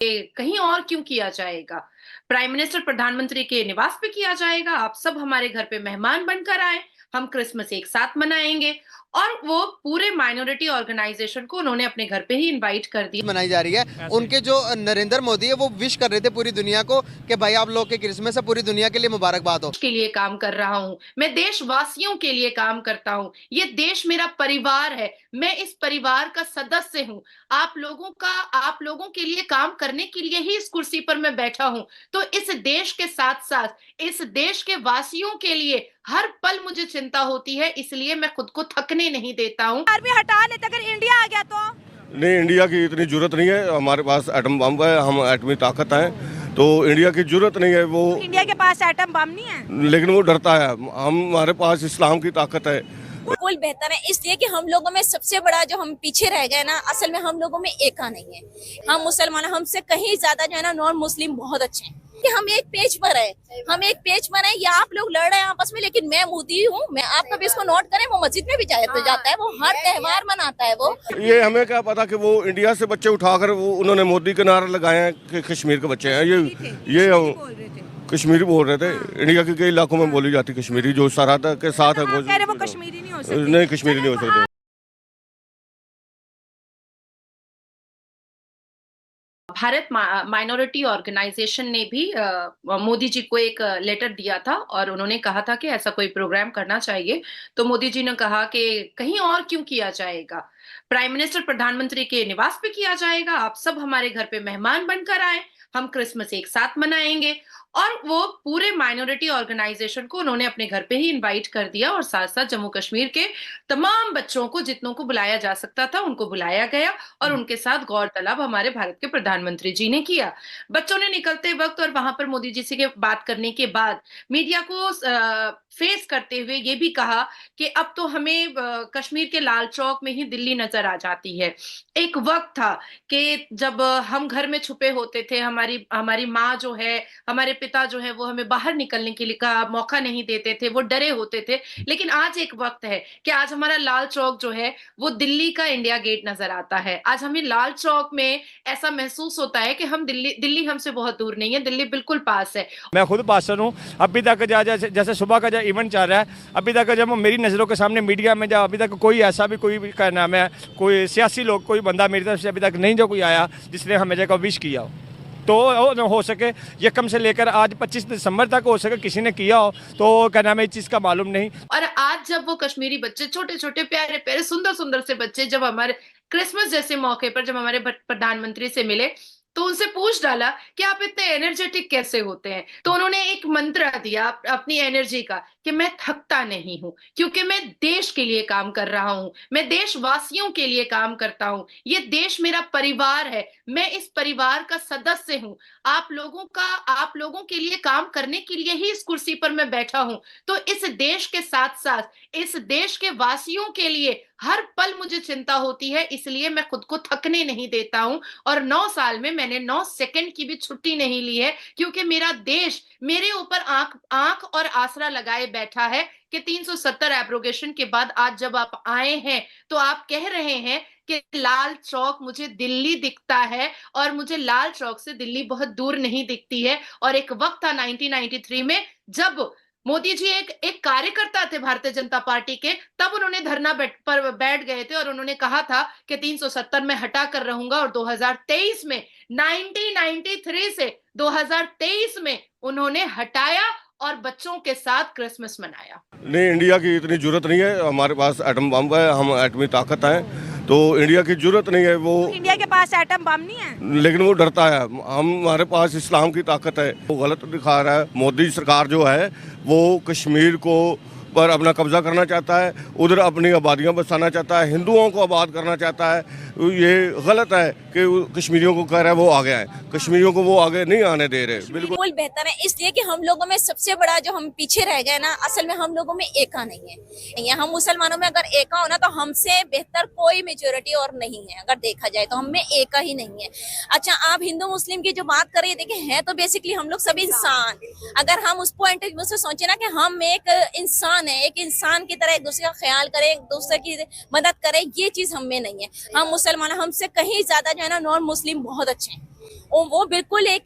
कहीं और क्यों किया जाएगा? प्राइम मिनिस्टर प्रधानमंत्री के निवास पे किया जाएगा। आप सब हमारे घर पे मेहमान बनकर आए, हम क्रिसमस एक साथ मनाएंगे। और वो पूरे माइनॉरिटी ऑर्गेनाइजेशन को उन्होंने अपने घर पे ही इनवाइट कर दिया। मनाई जा रही है। उनके जो नरेंद्र मोदी है वो विश कर रहे थे पूरी दुनिया को कि भाई आप लोग के क्रिसमस है, पूरी दुनिया के लिए मुबारकबाद हो। के लिए काम कर रहा हूँ, मैं देशवासियों के लिए काम करता हूँ। ये देश मेरा परिवार है, मैं इस परिवार का सदस्य हूँ। आप लोगों के लिए काम करने के लिए ही इस कुर्सी पर मैं बैठा हूँ। तो इस देश के साथ साथ इस देश के वासियों के लिए हर पल मुझे चिंता होती है, इसलिए मैं खुद को थकने नहीं देता हूँ। आर्मी हटा लेते अगर इंडिया आ गया तो? नहीं, इंडिया की इतनी जरूरत नहीं है। हमारे पास एटम बम है, हम एटमी ताकत हैं, तो इंडिया की जरूरत नहीं है। वो इंडिया के पास एटम बम नहीं है, लेकिन वो डरता है। हमारे पास इस्लाम की ताकत है। बिल्कुल बेहतर है, इसलिए कि हम लोगों में सबसे बड़ा जो हम पीछे रह गए ना, असल में हम लोगों में एका नहीं है। हम मुसलमान हमसे कहीं ज्यादा जो है ना नॉन मुस्लिम बहुत अच्छे हैं कि हम एक पेज पर है। या आप लोग लड़ रहे हैं आपस में, लेकिन मैं मोदी हूँ। मैं आप कभी इसको नोट करें, वो मस्जिद में भी जाता है, वो हर त्योहार मनाता है। वो ये हमें क्या पता कि वो इंडिया से बच्चे उठाकर वो उन्होंने मोदी के नारे लगाए हैं कि कश्मीर के बच्चे हैं। ये कश्मीरी बोल रहे थे। इंडिया के कई इलाकों में बोली जाती कश्मीरी, जो सरहद के साथ है वो कश्मीरी नहीं हो सकती। नहीं, कश्मीरी नहीं हो सकते। भारत माइनॉरिटी ऑर्गेनाइजेशन ने भी मोदी जी को एक लेटर दिया था और उन्होंने कहा था कि ऐसा कोई प्रोग्राम करना चाहिए। तो मोदी जी ने कहा कि कहीं और क्यों किया जाएगा? प्राइम मिनिस्टर प्रधानमंत्री के निवास पे किया जाएगा। आप सब हमारे घर पे मेहमान बनकर आए, हम क्रिसमस एक साथ मनाएंगे। और वो पूरे माइनॉरिटी ऑर्गेनाइजेशन को उन्होंने अपने घर पे ही इनवाइट कर दिया और साथ साथ जम्मू कश्मीर के तमाम बच्चों को, जितनों को बुलाया जा सकता था, उनको बुलाया गया और उनके साथ गौरतलब हमारे भारत के प्रधानमंत्री जी ने किया। बच्चों ने निकलते वक्त और वहां पर मोदी जी से के बात करने के बाद मीडिया को फेस करते हुए ये भी कहा कि अब तो हमें कश्मीर के लाल चौक में ही दिल्ली नजर आ जाती है। एक वक्त था कि जब हम घर में छुपे होते थे, हमारी हमारी माँ जो है, हमारे पिता जो है, वो हमें बाहर निकलने के लिए का मौका नहीं देते थे, वो डरे होते थे। लेकिन आज एक वक्त है कि आज हमारा लाल चौक जो है वो दिल्ली का इंडिया गेट नजर आता है। आज हमें लाल चौक में ऐसा महसूस होता है कि हम दिल्ली हमसे बहुत दूर नहीं है, दिल्ली बिल्कुल पास है। मैं खुद पास हूँ। अभी तक जैसे सुबह का जो इवेंट चल रहा है, अभी तक जब मेरी नज़रों के सामने मीडिया में जब अभी तक कोई ऐसा भी कोई क्या नाम है, कोई सियासी लोग, कोई बंदा मेरी तरफ से अभी तक नहीं जो कोई आया जिसने हमें जगह विश किया हो। तो हो सके ये कम से लेकर आज 25 दिसंबर तक हो सके किसी ने किया हो, तो क्या नाम है, इस चीज़ का मालूम नहीं। और आज जब वो कश्मीरी बच्चे, छोटे छोटे प्यारे प्यारे सुंदर सुंदर से बच्चे, जब हमारे क्रिसमस जैसे मौके पर जब हमारे प्रधानमंत्री से मिले तो उनसे पूछ डाला कि आप इतने एनर्जेटिक कैसे होते हैं। तो उन्होंने एक मंत्र दिया अपनी एनर्जी का कि मैं थकता नहीं हूं, क्योंकि मैं देश के लिए काम कर रहा हूं, मैं देशवासियों के लिए काम करता हूं। ये देश मेरा परिवार है, मैं इस परिवार का सदस्य हूं। आप लोगों के लिए काम करने के लिए ही इस कुर्सी पर मैं बैठा हूं। तो इस देश के साथ साथ इस देश के वासियों के लिए हर पल मुझे चिंता होती है, इसलिए मैं खुद को थकने नहीं देता हूं। और 9 साल में मैंने 9 सेकंड की भी छुट्टी नहीं ली है, क्योंकि मेरा देश मेरे ऊपर आंख और आसरा लगाए बैठा है कि 370 एब्रोगेशन के बाद आज जब आप आए हैं तो आप कह रहे हैं कि लाल चौक मुझे दिल्ली दिखता है और मुझे लाल चौक से दिल्ली बहुत दूर नहीं दिखती है। और एक वक्त था 1993 में जब मोदी जी एक कार्यकर्ता थे भारतीय जनता पार्टी के, तब उन्होंने धरना पर बैठ गए थे और उन्होंने कहा था कि 370 में हटा कर रहूंगा। और 2023 में 1993 से 2023 में उन्होंने हटाया और बच्चों के साथ क्रिसमस मनाया। नहीं, इंडिया की इतनी जरूरत नहीं है। हमारे पास एटम बम है, हम एटमी ताकत हैं, तो इंडिया की जरूरत नहीं है। वो इंडिया के पास एटम बम नहीं है, लेकिन वो डरता है। हमारे पास इस्लाम की ताकत है। वो गलत दिखा रहा है। मोदी सरकार जो है वो कश्मीर को पर अपना कब्जा करना चाहता है, उधर अपनी आबादियां बसाना चाहता है, हिंदुओं को आबाद करना चाहता है। ये गलत है कि कश्मीरियों को कह रहा है वो आगे आए, कश्मीरियों को वो आगे नहीं आने दे रहे। बिल्कुल बेहतर है, इसलिए कि हम लोगों में सबसे बड़ा जो हम पीछे रह गए ना, असल में हम लोगों में एका नहीं है। हम मुसलमानों में अगर एका होना तो हमसे बेहतर कोई मेजोरिटी और नहीं है। अगर देखा जाए तो हम में एका ही नहीं है। अच्छा, आप हिंदू मुस्लिम की जो बात करिए, देखिए है तो बेसिकली हम लोग सभी इंसान। अगर हम उस पॉइंट ऑफ व्यू से सोचे ना कि हम एक इंसान है, एक इंसान की तरह एक दूसरे का ख्याल करें, एक दूसरे की मदद करें, ये चीज हम में नहीं है। हम मुसलमान हमसे कहीं ज्यादा जो है ना नॉन मुस्लिम बहुत अच्छे हैं। वो बिल्कुल एक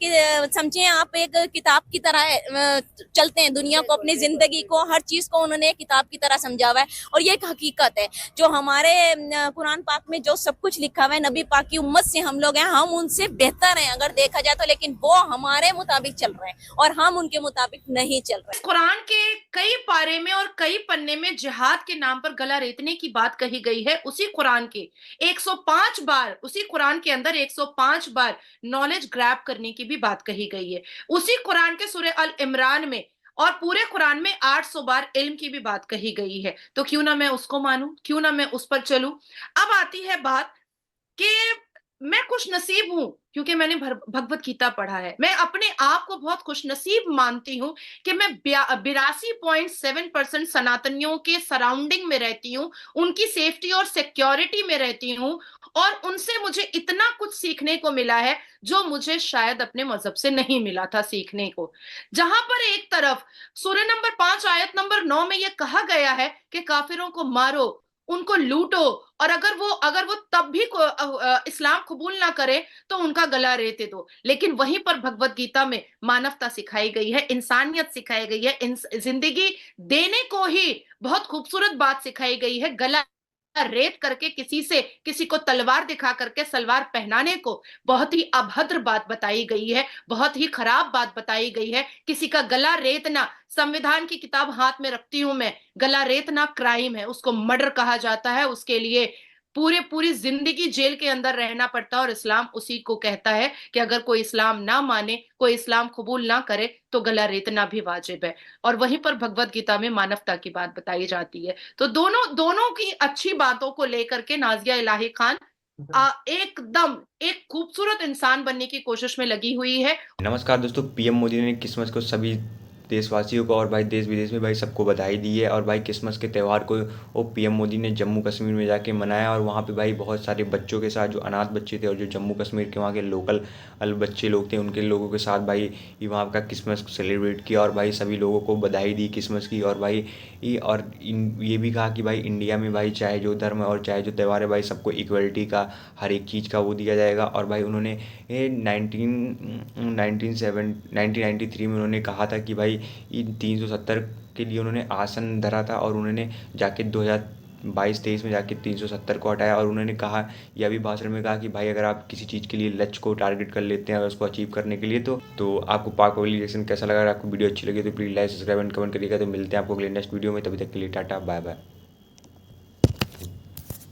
समझे आप एक किताब की तरह चलते हैं दुनिया को, अपनी जिंदगी को, हर चीज को उन्होंने एक किताब की तरह समझा हुआ है। और ये एक हकीकत है जो हमारे कुरान पाक में जो सब कुछ लिखा हुआ है, नबी पाक की उम्मत से हम लोग हैं, हम उनसे बेहतर हैं अगर देखा जाए तो, लेकिन वो हमारे मुताबिक चल रहे हैं और हम उनके मुताबिक नहीं चल रहे। कुरान के कई पारे में और कई पन्ने में जिहाद के नाम पर गला रेतने की बात कही गई है। उसी कुरान के 105 बार, उसी कुरान के अंदर 105 बार नॉलेज ग्रैब करने की भी बात कही गई है। उसी कुरान के सूरह अल इमरान में और पूरे कुरान में 800 बार इल्म की भी बात कही गई है। तो क्यों ना मैं उसको मानूं, क्यों ना मैं उस पर चलूं। अब आती है बात कि मैं खुश नसीब हूं क्योंकि मैंने भगवत गीता पढ़ा है। मैं अपने आप को बहुत खुश नसीब मानती हूं कि मैं 82.7% सनातनियों के सराउंडिंग में रहती हूं, उनकी सेफ्टी और सिक्योरिटी में रहती हूं, और उनसे मुझे इतना कुछ सीखने को मिला है जो मुझे शायद अपने मजहब से नहीं मिला था सीखने को। जहां पर एक तरफ सूरह नंबर 5 आयत नंबर 9 में यह कहा गया है कि काफिरों को मारो, उनको लूटो, और अगर वो तब भी इस्लाम कबूल ना करे तो उनका गला रेते दो। लेकिन वहीं पर भगवत गीता में मानवता सिखाई गई है, इंसानियत सिखाई गई है, जिंदगी देने को ही बहुत खूबसूरत बात सिखाई गई है। गला रेत करके किसी को तलवार दिखा करके सलवार पहनाने को बहुत ही अभद्र बात बताई गई है, बहुत ही खराब बात बताई गई है। किसी का गला रेतना, संविधान की किताब हाथ में रखती हूं मैं, गला रेतना क्राइम है, उसको मर्डर कहा जाता है, उसके लिए पूरी जिंदगी जेल के अंदर रहना पड़ता है। और इस्लाम उसी को कहता है कि अगर कोई इस्लाम ना माने, कोई इस्लाम कबूल ना करे तो गला रेतना भी वाजिब है। और वहीं पर भगवत गीता में मानवता की बात बताई जाती है। तो दोनों दोनों की अच्छी बातों को लेकर के नाजिया इलाही खान एकदम एक खूबसूरत इंसान बनने की कोशिश में लगी हुई है। नमस्कार दोस्तों, पीएम मोदी ने क्रिसमस को सभी देशवासियों को और भाई देश विदेश में भाई सबको बधाई दी है। और भाई क्रिसमस के त्यौहार को वो पीएम मोदी ने जम्मू कश्मीर में जाके मनाया और वहाँ पे भाई बहुत सारे बच्चों के साथ, जो अनाथ बच्चे थे और जो जम्मू कश्मीर के वहाँ के लोकल बच्चे लोग थे, उनके लोगों के साथ भाई वहाँ का क्रिसमस को सेलिब्रेट किया और भाई सभी लोगों को बधाई दी क्रिसमस की। और भाई ये भी कहा कि भाई इंडिया में भाई चाहे जो धर्म है और चाहे जो त्यौहार है भाई सबको इक्वलिटी का, हर एक चीज़ का वो दिया जाएगा। और भाई उन्होंने 1993 में उन्होंने कहा था कि भाई इन 370 के लिए उन्होंने आसन धरा था और उन्होंने जाके 2022-23 में जाके 370 को हटाया। और उन्होंने कहा, यह भी भाषण में कहा कि भाई अगर आप किसी चीज़ के लिए लक्ष्य को टारगेट कर लेते हैं और उसको अचीव करने के लिए तो आपको पाक रिलेशन कैसा लगा। अगर आपको वीडियो अच्छी लगी तो please like, subscribe and comment करिएगा। तो मिलते हैं आपको अगले नेक्स्ट वीडियो में, तभी तक के लिए टाटा बाय बाय।